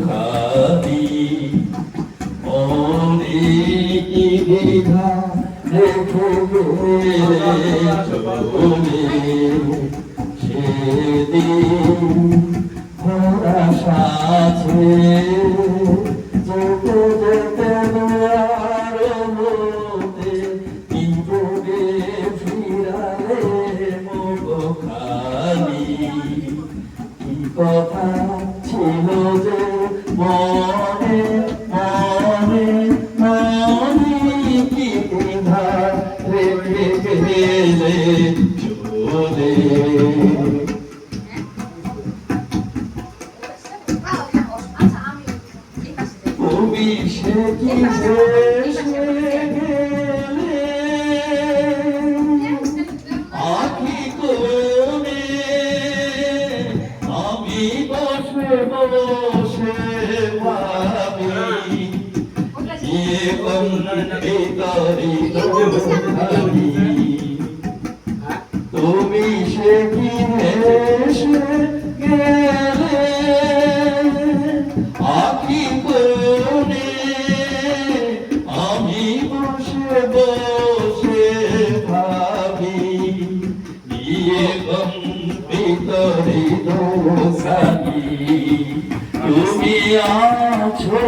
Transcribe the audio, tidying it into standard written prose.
খালি অনেক বিঘা রেখে গেলে চলে সেদিন ভরা সাথে যেতে যেতে দুয়ার মধ্যে কি বলে ফিরালে মুখ খালি কি কথা ছিল যে মনে মনে মনে কি বিধা রেখে গেলে চলে তুমি সে কি ভেসে গেলে আখি কোণে আমি বসে বসে ভাবি জীবন ভিতরি ভাবি তুমি সে কি ভেসে গেলে আখি কোণে আমি বসে বসে ভাবি জীবন ভিতরি দোষালি তুমি আছো।